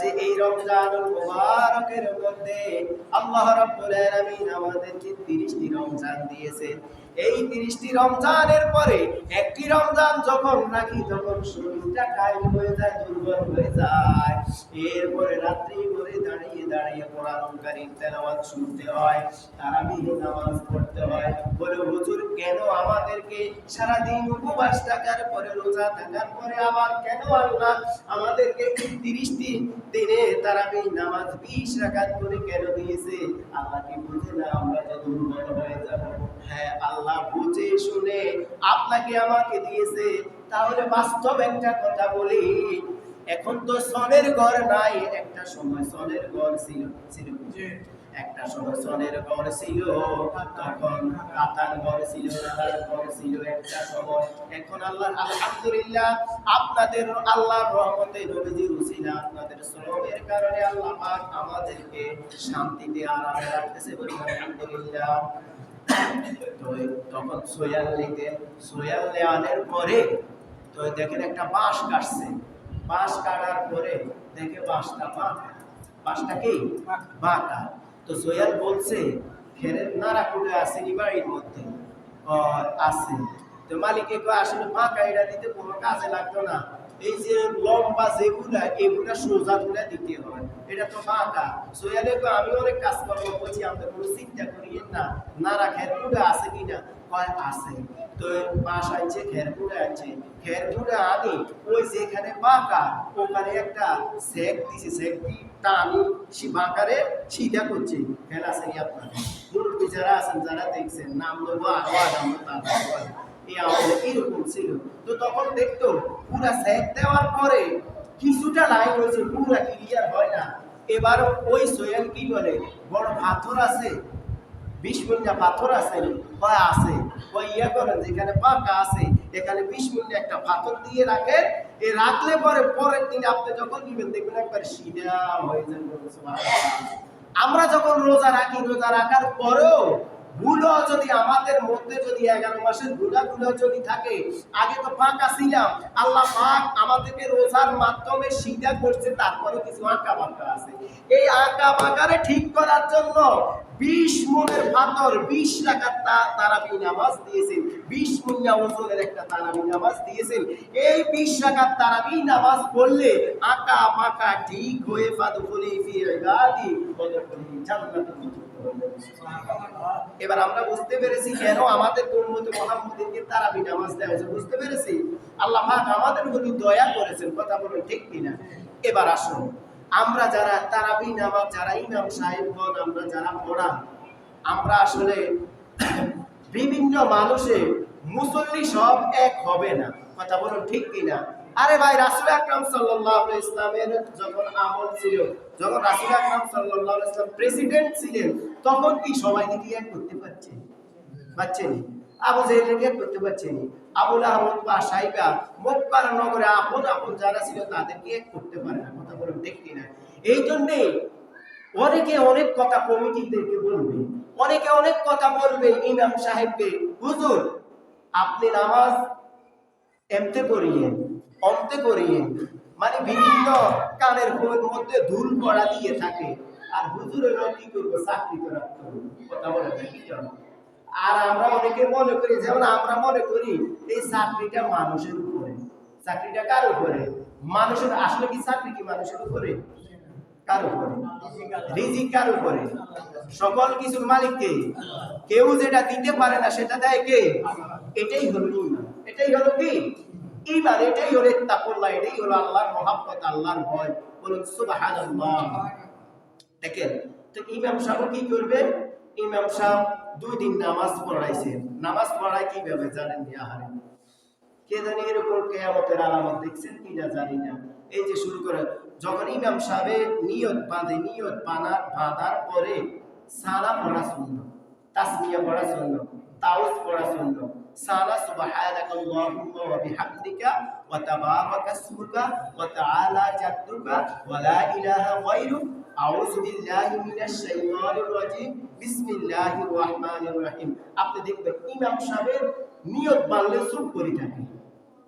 যে এই রমজানুল মুবারকের মধ্যে আল্লাহ রাব্বুল আলামিন আমাদেরকে 30টি রমজান দিয়েছেন। এই 30টি রমজানের পরে একটি রমজান যখন রাখি তখন শরীরটা কায়েম হয়ে যায়, দুর্বল হয়ে যায়। এরপরে রাত্রি ভরে দাঁড়িয়ে দাঁড়িয়ে কোরআন কারীম তেলাওয়াত শুনতে হয়, তারাবিহ নামাজ পড়তে হয়। বলে হুজুর কেন আমাদেরকে সারা দিন উপবাস থাকার পরে রোজা থাকার পরে আবার কেন আল্লাহ আমাদেরকে 30টি দিনে তারাবিহ নামাজ 20 রাকাত করে কেন দিয়েছে? আল্লাহ কি বুঝে না আমরা যে দুর্বল হয়ে যাব? হ্যাঁ, আল্লাহ বুঝে শুনে আপনাকে আমাকে দিয়েছে। তাহলে বাস্তব একটা কথা বলি, এখন তো সনের ঘর নাই, একটা সময় সনের ঘর ছিল। একটা সময় সনের ঘর ছিল, তখন কাতার ঘর ছিল, রাতার ঘর ছিল একটা সময়। এখন আল্লাহ আলহামদুলিল্লাহ আপনাদের আল্লাহর রহমতে নবীজির উসিলা আপনাদের শ্রমের কারণে আল্লাহ পাক আমাদেরকে শান্তিতে আরামে রাখতেছে, বলি আলহামদুলিল্লাহ। তো তখন সোয়ালে আনার পরে তো দেখেন একটা বাঁশ কাটছে, বাঁশ কাটার পরে দেখে বাঁশটা বাঁকা, বাঁশটা কি বাঁকা। তো সোয়াল বলছে খেরের নাড়া কুড়ে আসেনি বাড়ির মধ্যে আছে। তো মালিকে আসলে বাঁকা এটা দিতে কোনো কাজে লাগতো না, এই যে লম্বা যেগুলা এগুলা সোজা গুলা দিতে হয়, এটা তো বাঁকা। সোয়ালে আমি অনেক কাজ করবো বলছি, আমরা কোনো চিন্তা করিয়েন না, নাড়া খের কুড়ে আছে কিনা, কয় আছে। তো বাঁশ আনছে, খের কুড়ে আনছে, খের কুড়ে আনি ওই যেখানে বাঁকা ওখানে একটা সেক দিছে, সেক দিয়ে টানি সে বাঁকারে সিধা করছে। খেয়াল আসেনি আপনার? মুরব্বী যারা আছেন, যারা দেখছেন, নাম নেবো আওয়াজ আমরা এরকম ছিল। তো তখন দেখতো পুরা সেক দেওয়ার পরে কিছুটা লাইন হয়েছে, পুরা ক্লিয়ার হয় না। এবার ওই সোয়েল কি বলে, বড় পাথর আছে, 20 মিনিটা পাথর আছে, আছে ওই ইয়া করেন যেখানে পাকা আছে এখানে 20 মিনিট একটা পাথর দিয়ে রাখেন। এ রাখলে পরে পরের দিন আপনি যখন দিবেন দেখবেন একবার সিধা হয়ে যাবে। আমরা যখন রোজা রাখি, রোজা রাখার পরেও ভুলও যদি আমাদের মধ্যে যদি 11 মাসের গুলো যদি থাকে, আগে তো পাকা ছিলাম, আল্লাহ পাক আমাদেরকে রোজার মাধ্যমে সিধা করছে, তারপরে কিছু আঁকা বাঁকা আছে। এই আঁকা বাঁকারে ঠিক করার জন্য 20 মনের পাথর 20 রাকাত তারাবি নামাজ দিয়েছেন, 20 মুন্না ওজনের একটা তারাবি নামাজ দিয়েছেন। এই 20 রাকাত তারাবি নামাজ পড়লে আঁকা বাঁকা ঠিক হয়ে ফাদখুলি ফি ইবাদি ওয়াদখুলি জান্নাতুল। এবার আমরা বুঝতে পেরেছি কেন আমাদের উম্মতে মুহাম্মাদীকে তারাবি নামাজ দেওয়া হয়েছে, বুঝতে পেরেছি। আল্লাহ পাক আমাদের প্রতি দয়া করেছেন, কথা বলুন ঠিক কিনা? এবার আসুন আমরা যারা তারাবি নামাজ, যারা ইমাম সাহেবগণ আমরা যারা পড়ান, আমরা আসলে বিভিন্ন মানুষের মুসল্লি সব এক হবে না, কথা বলুন ঠিক কিনা? আরে ভাই, রাসূল আকরাম সাল্লাল্লাহু আলাইহি ইসলামের যখন আমল ছিল, যখন রাসূল আকরাম সাল্লাল্লাহু আলাইহি ইসলাম প্রেসিডেন্ট ছিলেন, তখন কি সবাই কি এক করতে পারছে? পারছেন? আবু জাহেলকে এক করতে পারছেন? আবুল আহমদ বা সাইবা মক্কার নগরে আপন আপন যারা ছিল তাদেরকে এক করতে পারে না, কথা বলুন ঠিক কিনা? এই জন্যে অনেকে অনেক কথা কমিটিদেরকে বলবে, অনেকে অনেক কথা বলবে ইমাম সাহেবকে, হুজুর আপনি নামাজ এমতে করিয়েন, অন্তে করিয়েন, মানে বিভিন্ন কানের মধ্যে ধুল পড়া দিয়ে থাকে। আর হুজুরের কি করবো, চাকরি তো রাখতে হবে, কথা বলে কি জানো? আর আমরা অনেকে মনে করি, যেমন আমরা মনে করি এই চাকরিটা মানুষের উপরে। চাকরিটা কার উপরে? মানুষের। আসলে কি চাকরি কি মানুষের উপরে? কার উপরে? রিজিক কার উপরে? সকল কিছুর মালিক কে? কেউ যেটা দিতে পারে না সেটা দেয় কে? এটাই হলো ঈমান। এটাই হলো কি ঈমান, এটাই হলো তাকওয়াল্লাহ, এটাই হলো আল্লাহর মহব্বত, আল্লাহর ভয়। বলুন সুবহানাল্লাহ। দেখেন তো ইমাম সাহেব কি করবে? ইমাম সাহেব 2 দিন নামাজ পড়াইছেন। নামাজ পড়ায় কিভাবে জানেন? আহারে কে জানি এরকম কিয়ামতের আলামত দেখছেন কিনা জানি না। এই যে শুরু করে যখন ইমাম সাহেব নিয়ত বাঁধে, নিয়ত বাঁধার পরে সালাম পড়া সুন্নাত, তাসমিয়া পড়া সুন্নাত, তাওয়াজ পড়া সুন্নাত। সালা সুবহানাকাল্লাহুম্মা ওয়া বিহামদিকা ওয়া তাবারাকা ইসমুকা ওয়া তাআলা জাদ্দুকা ওয়া লা ইলাহা গায়রুক আউযু বিল্লাহি মিনাশ শাইতানির রাজীম বিসমিল্লাহির রহমানির রহিম। আপনি দেখবেন ইমাম সাহেব নিয়ত বাঁধলে চুপ করে থাকে,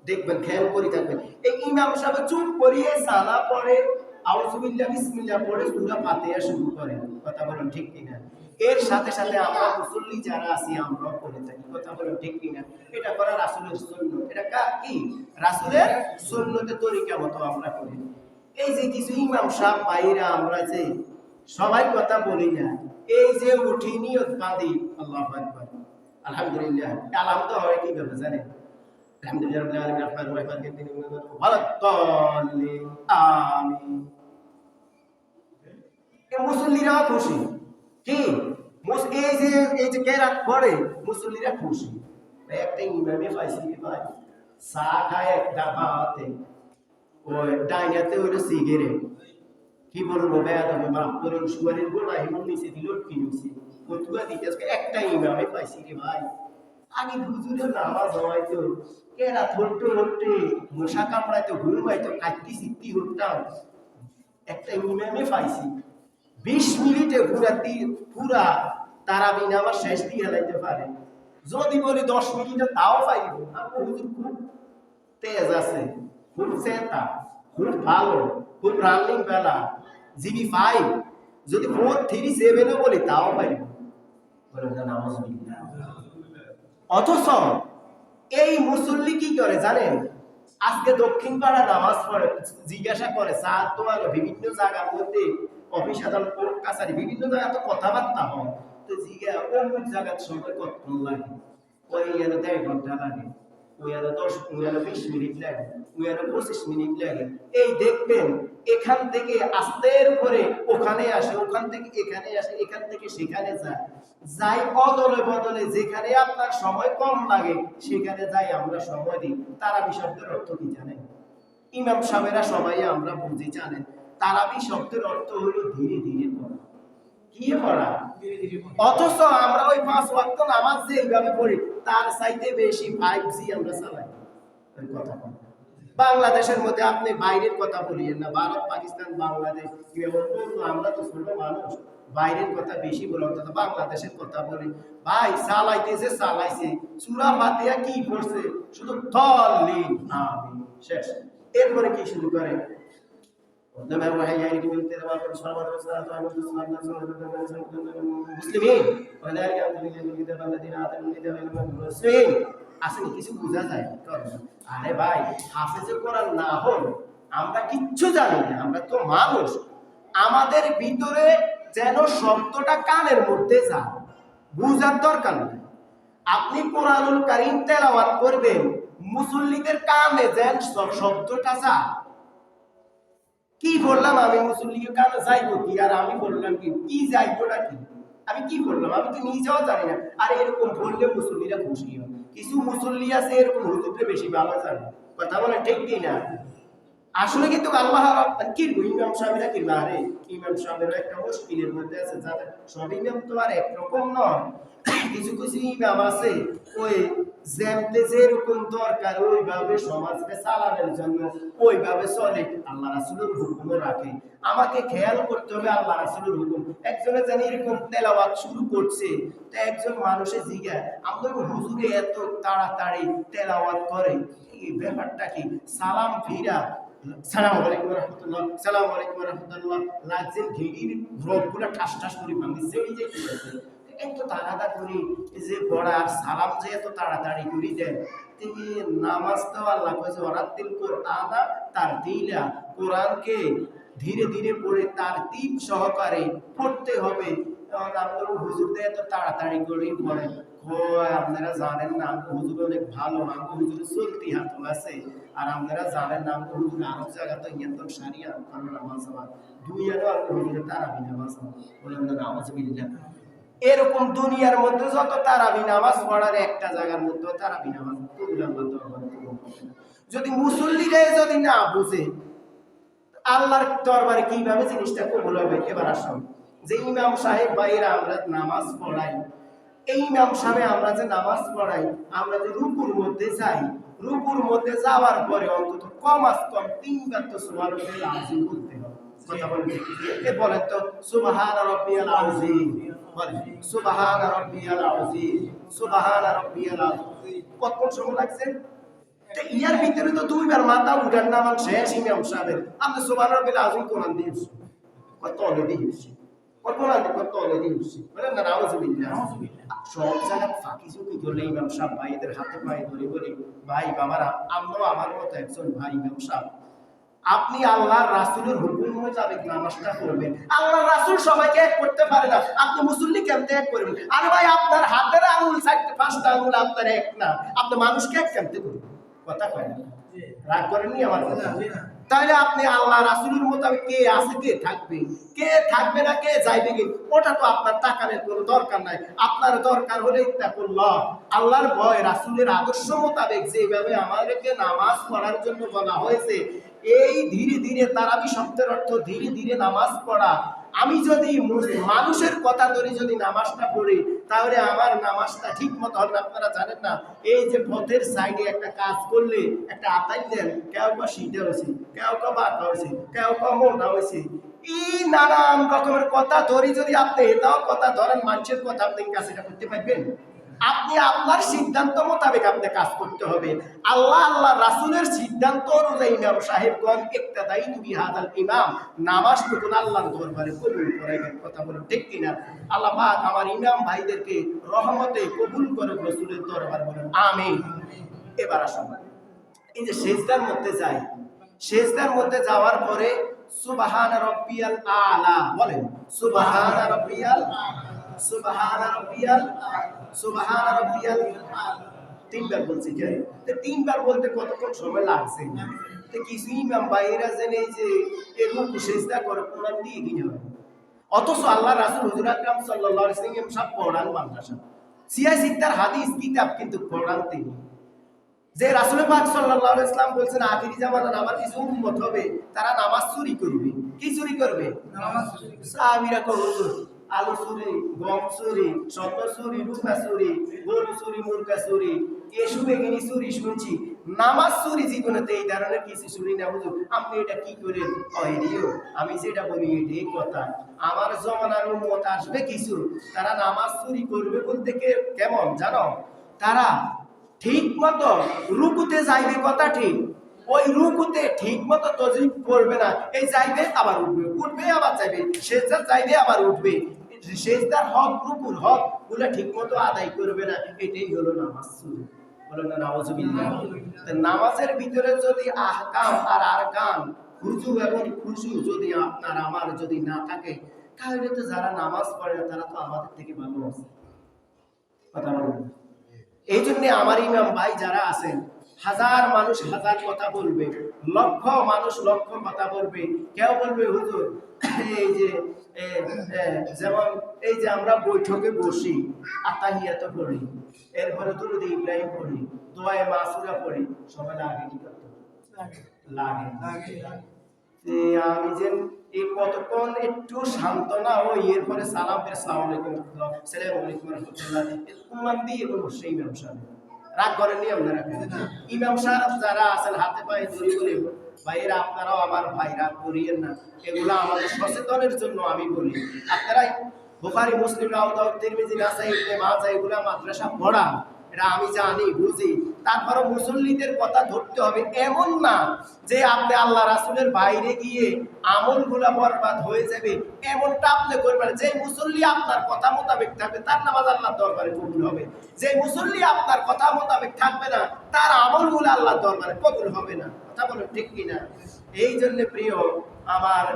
দেখবেন খেয়াল করে থাকবেন। এই ইমাম সাহেব চুপ করিয়ে সালা পড়ে, আউযুবিল্লাহ বিসমিল্লাহ পড়ে সূরা ফাতিহা শুরু করে। কথা বলেন ঠিক কিনা? এর সাথে সাথে আমরা মুসল্লি যারা আছি আমরাও করে থাকি। কথা বলেন ঠিক কিনা? এটা করা রাসূলের সুন্নাত। এটা কি রাসূলের সুন্নতের তরিকা মতো আমরা করি। এই যে কিছু ইমাম সাহেব ভাইরা আমরা যে সবাই কথা বলি না, এই যে উঠি নিয়ত বাঁধি আল্লাহু আকবার আলহামদুলিল্লাহ, কালাম তো হয় কিভাবে জানেন? আলহামদুলিল্লাহ রাব্বিল আলামিন আররহমানির রহিম মালিকিদ দিন ওয়ালাদ-দাল্লিন আমিন। এই মুসল্লিরা খুশি কি এই যে কেরাত পড়ে মুসল্লিরা খুশি। একটা ইমামে পাইছি ভাই চা খায় একটা বাতে ওই ডাইনাতে ওইটা সিগারেট কি বলবো বেয়াদবি মাফ করুন সুয়ারের গোড়া হিমন নিচে দিল কি নিচে কতুয়া দিতে একটা ইমামে পাইছি রে ভাই। আগে হুজুরের নামাজ হয়তো কেরাত হট্টে হট্টে মশা কামড়াইতো ঘুম হয়তো কাটতি সিদ্ধি হতাম, একটা ইমামে পাইছি 20 মিনিটে পুরা তারাবি নামাজ শেষ দিয়ে লাইতে পারে। যদি বলি 10 মিনিটে তাও পাইব। আমার হুজুর খুব তেজ আছে, খুব চেতা, খুব ভালো, খুব রানিং বেলা জিবি 5 যদি 437 বলি তাও পাইব। নামাজ অথচ এই মুসল্লি কি করে জানেন? আজকে দক্ষিণ পাড়া নামাজ পড়ে জিজ্ঞাসা করে স্যার তোমার বিভিন্ন জায়গার মধ্যে অফিস আদালত কোর্ট কাছারি বিভিন্ন জায়গায় তো কথাবার্তা হয়, তো জিজ্ঞা অমুক জায়গার সময় কতক্ষণ লাগে? ওই 1.5 ঘন্টা লাগে, ওই 20 মিনিট লাগে, ওই 25 মিনিট লাগে। এই দেখবেন এখান থেকে আস্তের করে ওখানে আসে, ওখান থেকে এখানে আসে, এখান থেকে সেখানে যায়, যাই অদলে বদলে যেখানে আপনার সময় কম লাগে সেখানে যাই আমরা সময় দিই। তারাবি শব্দের অর্থ কি জানেন? ইমাম সাহেবেরা সবাই আমরা বুঝি জানেন তারাবি শব্দের অর্থ হলো ধীরে ধীরে পড়া। কি পড়া? অথচ আমরা ওই 5 ওয়াক্ত নামাজ যে এইভাবে পড়ি তার চাইতে বেশি 5G আমরা চালাই। ওই কথা বলি বাংলাদেশের মধ্যে আপনি বাইরের কথা বলিয়েন না, ভারত পাকিস্তান বাংলাদেশ আমরা তো ছোট মানুষ, বাইরের কথা বেশি বলে অন্তত বাংলাদেশের কথা বলি। ভাই চালাইতেছে চালাইছে সূরা ফাতিহা কি পড়ছে শুধু দাল্লিন আমিন শেষ। এরপরে কি শুরু করে? আসলে কিছু বোঝা যায়? আরে ভাই হাফেজে কোরআন না হল আমরা কিচ্ছু জানি না, আমরা তো মানুষ। আমাদের ভিতরে যেন শব্দটা কানের মধ্যে যায়, বুঝার দরকার নেই। আপনি কোরআনুল কারীম তেলাওয়াত করবেন, মুসল্লিদের কানে যেন শব্দটা যায়। কি বললাম আমি মুসল্লিদের কানে যাইবো কি, আর আমি বললাম কি যাইবোটা কি? আমি কি বললাম? আমি তো নিজেও জানি না। আর এরকম বললে মুসল্লিরা খুশি হয়। কিছু মুসল্লি আছে এরকম হুজুরকে বেশি ভালো জানে। কথা বলে ঠিক কি না? আসলে কিন্তু আল্লাহ কি ইমাম সাহেবরা কি না রে, ইমাম সাহেবরা একটা মুশকিলের মধ্যে আছে, যাদের সব ইমাম তো আর একরকম নয়। কিছু কিছু ইমাম আছে ওই যেমতে যেরকম দরকার ওইভাবে সমাজকে চালানোর জন্য ওইভাবে চলে, আল্লাহ রাসূলের হুকুম রাখে। আমাকে খেয়াল করতে হবে আল্লাহ রাসূলের হুকুম। একজনে জানি এরকম তেলাওয়াত শুরু করছে, তো একজন মানুষে জিজ্ঞাসা আমাদের হুজুরে এত তাড়াতাড়ি তেলাওয়াত করে এই ব্যাপারটা কি? সালাম ফিরা সালাম আলাইকুম রাহমাতুল্লাহ, সালাম আলাইকুম রাহমাতুল্লাহ লাগছেন ঘেড়ির রবগুলা ঠাস ঠাস করে ভাঙছে। এই যে কি আছে এত তাড়াতাড়ি করি যে পড়ার সালাম যে এত তাড়াতাড়ি করি দেয়, তিনি নামাজ তো আল্লাহ কইছে ওরাতিল কোরআনা তারতিলা, কোরআনকে ধীরে ধীরে পড়ে তারতিব সহকারে পড়তে হবে। আপনার হুজুরদের এত তাড়াতাড়ি করে পড়ে, আপনারা জানেন না হুজুর অনেক ভালো, আমগো হুজুর চলতি হাত আছে। আর আপনারা জানেন না আমগো হুজুর আরব জায়গা তো ইয়ন্তম শারিয়া কারণ নামাজ আমার দুনিয়ারও আমগো হুজুরের তারাবি নামাজ বলে আমরা নামাজ বিল্লাহ। এরকম দুনিয়ার মধ্যে যত তারাবি নামাজ পড়ার একটা জায়গার মধ্যে তারাবি নামাজ যদি মুসল্লিরাই যদি না বুঝে আল্লাহর দরবারে কিভাবে জিনিসটা কবুল হবে? এবার আসুন যে ইমাম সাহেব ভাইরা আমরা নামাজ পড়াই, এই ইমাম সাহেব আমরা যে নামাজ পড়াই, আমরা যে রুকুর মধ্যে যাই, রুকুর মধ্যে যাওয়ার পরে অন্তত কম আজ কম 3 বার তো সুবহানাল্লাহিল আযীম বলতে হবে। কথা বলেন এ বলেন তো সুবহান রাব্বিয়াল আযীম, বলেন সুবহান রাব্বিয়াল আযীম, সুবহান রাব্বিয়াল আযীম। কত সময় লাগছে? ইয়ার ভিতরে তো দুইবার মাথা উঠার নামান শেষ ইমাম সাহেবের, আপনি সুবহানাল্লাহিল আযীম কোরআন দিয়েছি কত অলরেডি দিয়েছি কত অলরেডি দিয়েছি বলেন না নাউযুবিল্লাহ। সব জায়গায় ফাঁকি ঝুঁকি করলে ইমাম সাহেব ভাইদের হাতে পায়ে ধরে বলি, ভাই বাবারা, আমরাও আমার মতো একজন ভাই ইমাম সাহেব, আপনি আল্লাহর রাসূলের হুকুম মোতাবেক নামাজটা করবেন। আল্লাহর রাসূল সবাইকে এক করতে পারে না, আপনি মুসল্লি কেমনে এক করবেন? আরে ভাই, আপনার হাতের আঙুল 4-5টা আঙুল আপনার এক না, আপনি মানুষকে এক কেমনে করবেন? কথা কয় না, রাগ করেননি আমার কথা? তাহলে আপনি আল্লাহ রাসূলের মোতাবেক কে আছে কে থাকবে, কে থাকবে না, কে যাইবে কি, ওটা তো আপনার তাকানোর কোনো দরকার নাই। আপনার দরকার হলে ইত্তাকুল্লাহ, আল্লাহর ভয়, রাসূলের আদর্শ মোতাবেক যেভাবে আমাদেরকে নামাজ পড়ার জন্য বলা হয়েছে, এই ধীরে ধীরে তারাবি শব্দের অর্থ ধীরে ধীরে নামাজ পড়া। আমি যদি মানুষের কথা ধরে যদি নামাজটা পড়ি, তাহলে আমার নামাজটা ঠিক মতো হবে না। আপনারা জানেন না, এই যে পথের সাইডে একটা কাজ করলে একটা আতাই দেন, কেউ বা সিটে হয়েছে, কেউ বা বাঁকা হয়েছে, কেউ বা মোটা হয়েছে, এই নানান রকমের কথা ধরে যদি আপনি এটাও কথা ধরেন, মানুষের কথা আপনি কাজ এটা করতে পারবেন? আপনি আপনার সিদ্ধান্ত মোতাবেক আপনি কাজ করতে হবে। আল্লাহ রাসূলের সিদ্ধান্ত অনুযায়ী ইমাম সাহেবগণ ইক্তাদাই বিহাদাল ইমাম, নামাজটুকু আল্লাহর দরবারে কবুল করাইবেন। কথা বলুন ঠিক কিনা? আল্লাহ পাক আমার ইমাম ভাইদেরকে রহমতে কবুল করে রাসূলের দরবারে বলেন আমিন। এবার আসুন, এই যে সিজদার মধ্যে যাই, সিজদার মধ্যে যাওয়ার পরে সুবহান রাব্বিয়াল আলা বলেন, সুবহান রাব্বিয়াল সুবহান রাব্বিয়াল সুবহান রাব্বিয়াল, তিনবার বলছি যে তিনবার বলতে কতক্ষণ সময় লাগছে? তো কিছু ইমাম ভাইরা জেনে যে এরকম সিজদা করে কোরআন দিয়ে কিনে হয়, অথচ আল্লাহ রাসূল হুজুর আকরাম সাল্লাল্লাহু আলাইহি ওয়াসাল্লাম সব পড়ান মাদ্রাসা সিয়াসিত্তার হাদিস কিতাব কিন্তু পড়ান তিনি। যে রাসূল পাক সাল্লাল্লাহু আলাইহি ওয়াসাল্লাম বলেছেন আখিরি জামানার আমার কিছু উম্মত হবে, তারা নামাজ চুরি করবে। কি চুরি করবে? নামাজ চুরি। সাহাবীরা কয় হুজুর, আলু চুরি, গম চুরি, স্বর্ণ চুরি, রূপা চুরি, গরু চুরি, মুরগা চুরি, এসব এগিনি চুরি শুনছি, নামাজ চুরি জীবনেতে এই ধরনের কিছু শুনি না হুজুর, আপনি এটা কি করেন? অহেরিও, আমি যেটা বলি এটাই কথা। আমার জমানার উম্মত আসবে কিছু, তারা নামাজ চুরি করবে বলতে কেমন জানো? তারা ঠিক মতো রুকুতে যাইবে, কথা ঠিক, ওই রুকুতে ঠিক মতো তসবিহ পড়বে না, এই যাইবে আবার উঠবে, উঠবে আবার যাইবে, সেজদা যাইবে আবার উঠবে, সেজদার হক রুকুর হক গুলো ঠিক মতো আদায় করবে না, এটাই হলো নামাজ চুরি। বলো না নাউযুবিল্লাহ। নামাজের ভিতরে যদি আহকাম আর আরকান, খুশু এবং খুশু যদি আপনার আমার যদি না থাকে, তাহলে তো যারা নামাজ পড়ে না তারা তো আমাদের থেকে ভালো আছে। কথা বলুন। এই জন্য আমার ইমাম ভাই যারা আছেন, হাজার মানুষ হাজার কথা বলবে, লক্ষ মানুষ লক্ষ কথা বলবে। কেউ বলবে হুজুর এই যে যেমন এই যে আমরা বৈঠকে বসি, আতাহিয়াত পড়ি, এরপরে দুরূদ ইব্রাহিম পড়ি, দোয়ায়ে মাসুরা পড়ি, সময় লাগে কি করতে? লাগে। আমি যে এই কতক্ষণ একটু সান্ত্বনা ও এরপরে সালাম ফের আসসালামু আলাইকুম আসসালামু আলাইকুম রাহমাতুল্লাহ তোমার দিয়ে কোনো সেই ব্যবসা নেই। রাগ করেননি আপনারা? ইমাম সাহেব যারা আছেন হাতে পায়ে ধরে বলে, ভাইয়েরা আপনারাও আমার ভাই, রাগ করিয়েন না, এগুলা আমাদের সচেতনের জন্য আমি বলি। আপনারা বুখারী মুসলিম আবু দাউদ তিরমিজি নাসাই ইবনে মাজাহ এগুলা মাদ্রাসা পড়া, এটা আমি জানি বুঝি, তারপরও মুসল্লিদের কথা ধরতে হবে। এমন না যে আপনি আল্লাহ রাসূলের বাইরে গিয়ে আমলগুলা বরবাদ হয়ে যাবে, এমনটা আপনি করবেন। যে মুসল্লি আপনার কথা মোতাবেক থাকবে তার নামাজ আল্লাহর দরবারে কবুল হবে, যে মুসল্লি আপনার কথা মোতাবেক থাকবে না তার আমলগুলো আল্লাহর দরবারে কবুল হবে না। কথা বলেন ঠিক কিনা? এই জন্য প্রিয় আমার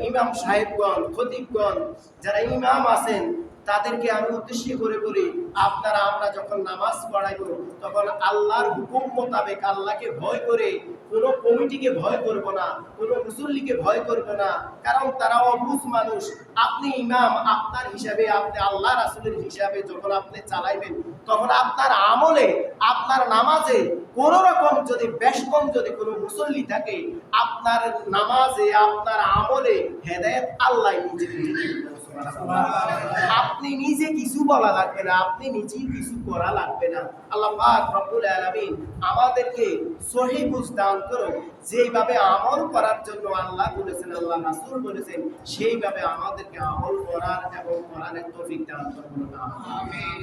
ইমাম সাহেবগণ, খতিবগণ, যারা ইমাম আছেন, তাদেরকে আমি উদ্দেশ্য করে বলি, আপনারা আমরা যখন নামাজ পড়াইব তখন আল্লাহর হুকুম মোতাবেক আল্লাহকে ভয় করে, কোনো কমিটিকে ভয় করব না, কোনো মুসল্লিকে ভয় করব না, কারণ তারা অবুঝ মানুষ। আপনি ইমাম, আপনার হিসাবে, আপনি আল্লাহ রাসূলের হিসাবে যখন আপনি চালাইবেন, তখন আপনার আমলে, আপনার নামাজে কোনো রকম যদি বেশকম যদি কোনো মুসল্লি থাকে, আপনার নামাজে, আপনার আমলে হেদায়েত আল্লাহ নিজে দিবেন। আপনি নিজে কিছু বলা লাগবে না, আপনি নিজেই কিছু করা লাগবে না। আল্লাহ পাক রব্বুল আলামিন আমাদেরকে সহিহ বুঝ দান করুন, যেইভাবে আমল করার জন্য আল্লাহ বলেছেন, আল্লাহ রাসূল বলেছেন, সেইভাবে আমাদেরকে আমল করার এবং কোরআনের তৌফিক দান করুন। আমিন।